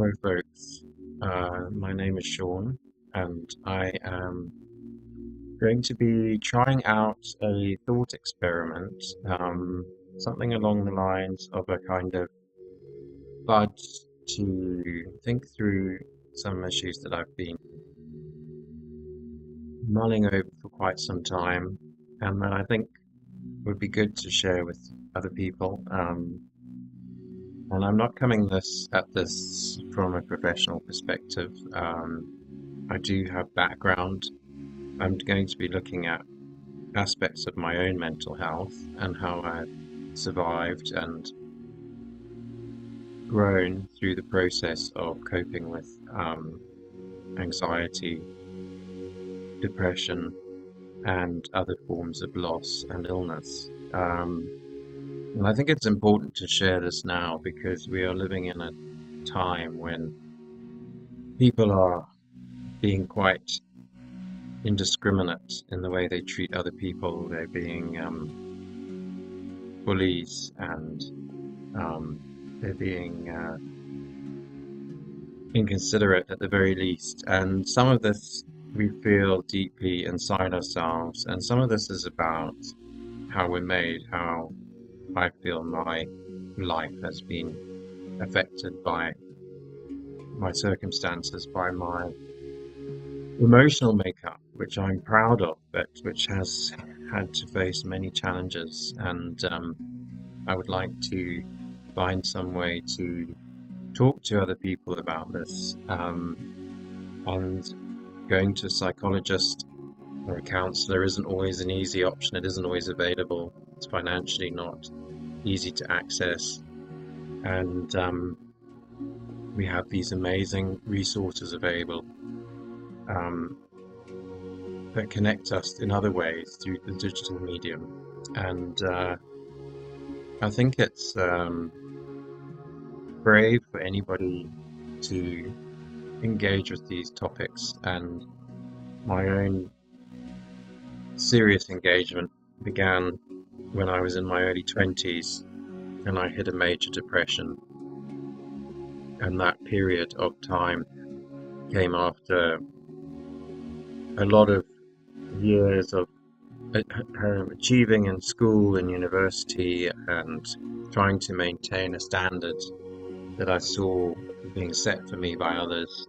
Hello, folks. My name is Sean, and I am going to be trying out a thought experiment, something along the lines of a kind of bud to think through some issues that I've been mulling over for quite some time, and that I think would be good to share with other people. And I'm not coming at this from a professional perspective. I do have background. I'm going to be looking at aspects of my own mental health and how I've survived and grown through the process of coping with anxiety, depression, and other forms of loss and illness. And I think it's important to share this now because we are living in a time when people are being quite indiscriminate in the way they treat other people. They're being bullies and they're being inconsiderate at the very least. And some of this we feel deeply inside ourselves, and some of this is about how we're made, how I feel my life has been affected by my circumstances, by my emotional makeup, which I'm proud of, but which has had to face many challenges. And I would like to find some way to talk to other people about this. And going to a psychologist or a counselor isn't always an easy option. It isn't always available. It's financially not easy to access. And we have these amazing resources available that connect us in other ways through the digital medium. And I think it's brave for anybody to engage with these topics. And my own serious engagement began when I was in my early 20s and I hit a major depression. And that period of time came after a lot of years of achieving in school and university and trying to maintain a standard that I saw being set for me by others,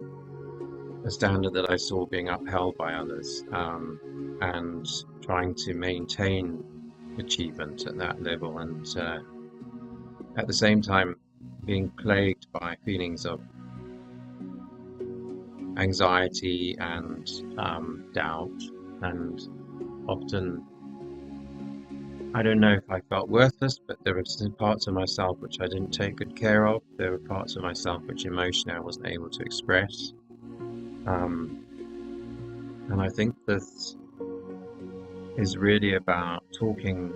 a standard that I saw being upheld by others, and trying to maintain achievement at that level, and at the same time being plagued by feelings of anxiety and doubt, and often I don't know if I felt worthless, but there were some parts of myself which I didn't take good care of. There were parts of myself which emotionally I wasn't able to express. And I think this is really about talking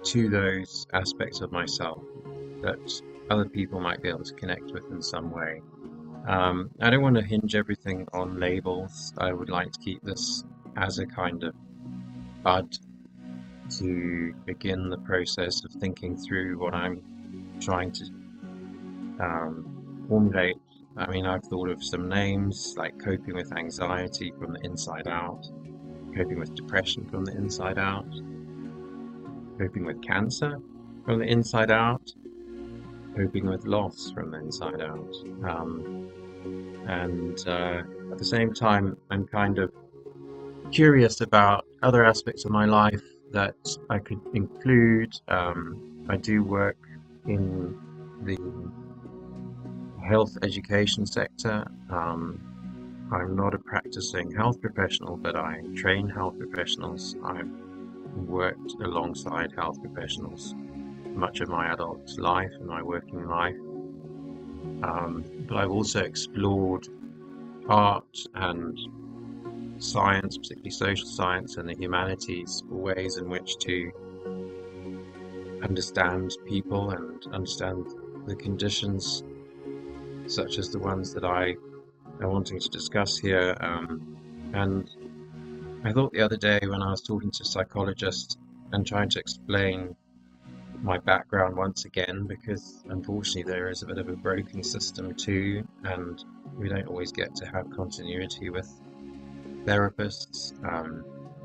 to those aspects of myself that other people might be able to connect with in some way. I don't want to hinge everything on labels. I would like to keep this as a kind of bud to begin the process of thinking through what I'm trying to formulate. I mean, I've thought of some names like coping with anxiety from the inside out, coping with depression from the inside out, coping with cancer from the inside out, coping with loss from the inside out. And at the same time, I'm kind of curious about other aspects of my life that I could include. I do work in the health education sector. I'm not a practicing health professional, but I train health professionals. I've worked alongside health professionals much of my adult life and my working life. But I've also explored art and science, particularly social science and the humanities, for ways in which to understand people and understand the conditions, such as the ones that I am wanting to discuss here. And I thought the other day when I was talking to a psychologist and trying to explain my background once again, because unfortunately there is a bit of a broken system too, and we don't always get to have continuity with therapists.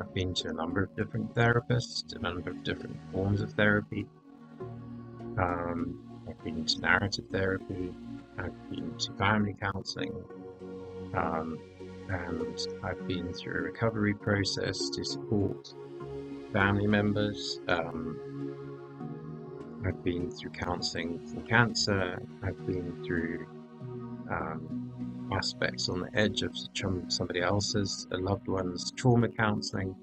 I've been to a number of different therapists, a number of different forms of therapy. I've been to narrative therapy, I've been to family counseling, um, and I've been through a recovery process to support family members. I've been through counseling for cancer. I've been through aspects on the edge of somebody else's, a loved one's trauma counseling.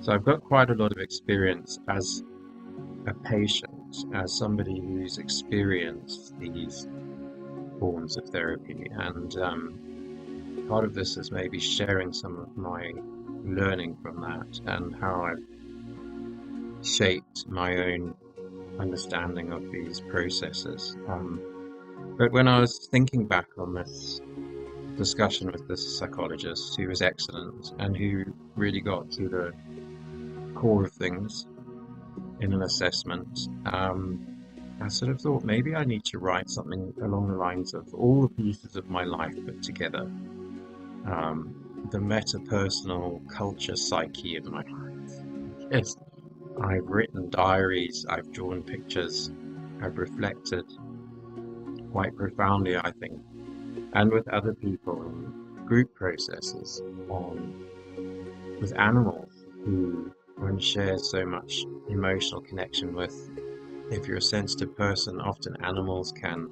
So I've got quite a lot of experience as a patient, as somebody who's experienced these forms of therapy. And part of this is maybe sharing some of my learning from that and how I've shaped my own understanding of these processes. But when I was thinking back on this discussion with this psychologist, who was excellent and who really got to the core of things in an assessment, I sort of thought maybe I need to write something along the lines of all the pieces of my life put together, the meta-personal culture psyche of my life. Yes, I've written diaries, I've drawn pictures, I've reflected quite profoundly, I think, and with other people in group processes, with animals who one shares so much emotional connection with. If you're a sensitive person, often animals can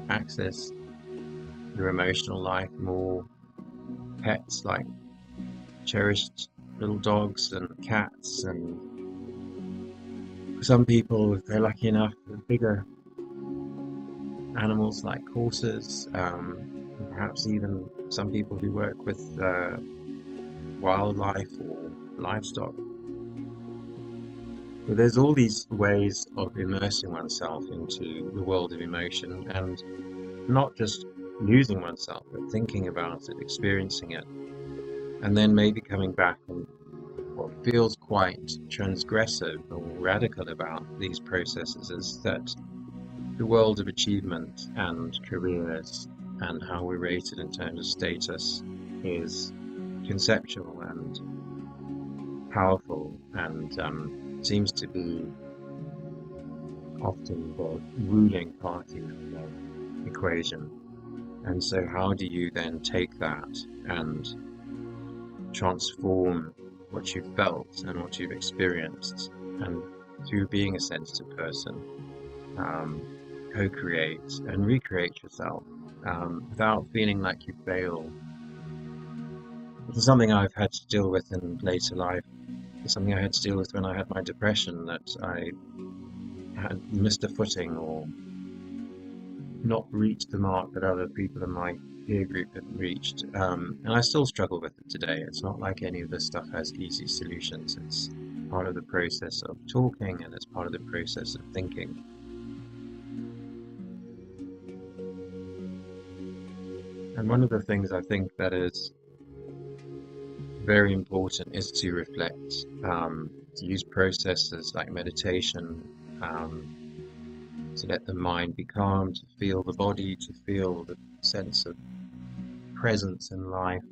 access your emotional life more. Pets like cherished little dogs and cats, and some people, if they're lucky enough, bigger animals like horses, perhaps even some people who work with wildlife or livestock. But there's all these ways of immersing oneself into the world of emotion and not just losing oneself, but thinking about it, experiencing it, and then maybe coming back. And what feels quite transgressive or radical about these processes is that the world of achievement and careers and how we're rated in terms of status is conceptual and powerful and seems to be often the ruling party of the equation. And so how do you then take that and transform what you've felt and what you've experienced, and through being a sensitive person, co-create and recreate yourself without feeling like you failed? This is something I've had to deal with in later life. It's something I had to deal with when I had my depression, that I had missed a footing or not reached the mark that other people in my peer group had reached. And I still struggle with it today. It's not like any of this stuff has easy solutions. It's part of the process of talking, and it's part of the process of thinking. And one of the things I think that is very important is to reflect, to use processes like meditation, to let the mind be calm, to feel the body, to feel the sense of presence in life.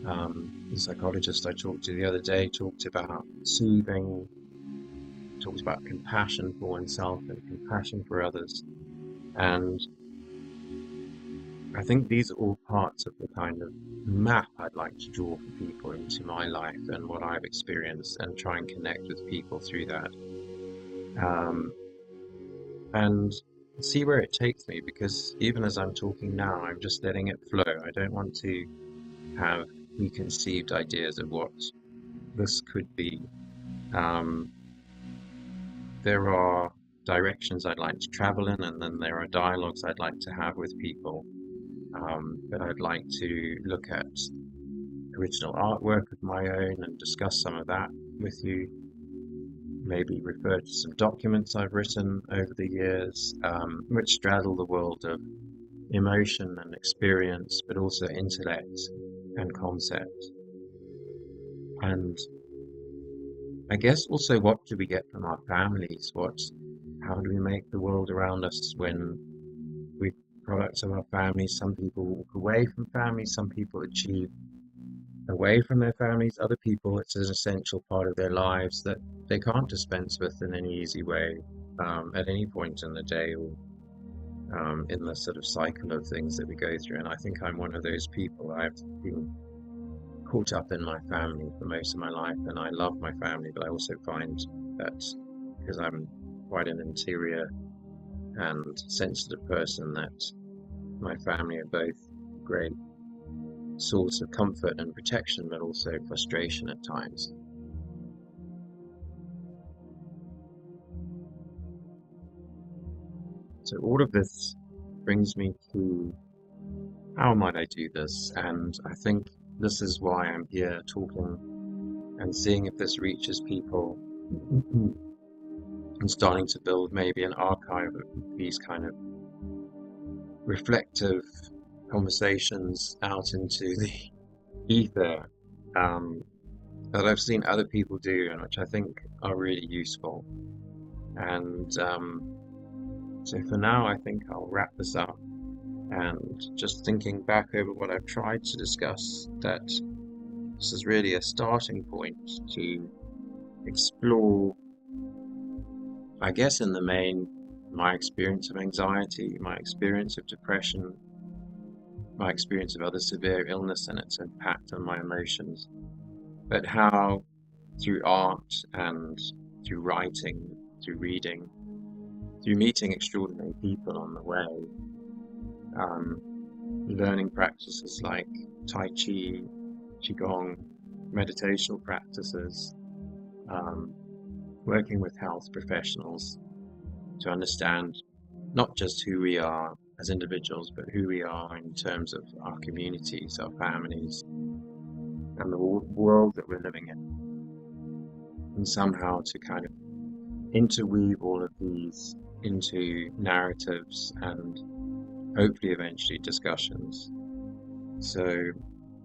The psychologist I talked to the other day talked about soothing, talks about compassion for oneself and compassion for others. And I think these are all parts of the kind of map I'd like to draw for people into my life and what I've experienced, and try and connect with people through that. And see where it takes me, because even as I'm talking now, I'm just letting it flow. I don't want to have preconceived ideas of what this could be. There are directions I'd like to travel in, and then there are dialogues I'd like to have with people. But I'd like to look at original artwork of my own and discuss some of that with you. Maybe refer to some documents I've written over the years, which straddle the world of emotion and experience, but also intellect and concept. And I guess also, what do we get from our families? What how do we make the world around us when we're products of our families? Some people walk away from families, some people achieve away from their families, other people it's an essential part of their lives that they can't dispense with in any easy way at any point in the day or in the sort of cycle of things that we go through. And I think I'm one of those people. I've been caught up in my family for most of my life, and I love my family, but I also find that because I'm quite an interior and sensitive person, that my family are both great source of comfort and protection, but also frustration at times. So all of this brings me to how might I do this? And I think this is why I'm here talking and seeing if this reaches people and starting to build maybe an archive of these kind of reflective conversations out into the ether that I've seen other people do and which I think are really useful. And so for now, I think I'll wrap this up. And just thinking back over what I've tried to discuss, that this is really a starting point to explore, I guess, in the main, my experience of anxiety, my experience of depression, my experience of other severe illness and its impact on my emotions, but how through art and through writing, through reading, through meeting extraordinary people on the way, learning practices like Tai Chi, Qigong, meditational practices, working with health professionals to understand not just who we are as individuals, but who we are in terms of our communities, our families, and the world that we're living in. And somehow to kind of interweave all of these into narratives and hopefully eventually discussions. So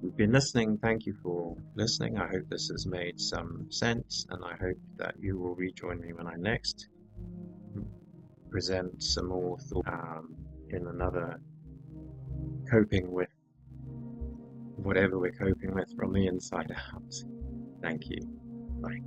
you've been listening. Thank you for listening. I hope this has made some sense, and I hope that you will rejoin me when I next present some more thought in another coping with whatever we're coping with from the inside out. Thank you. Bye.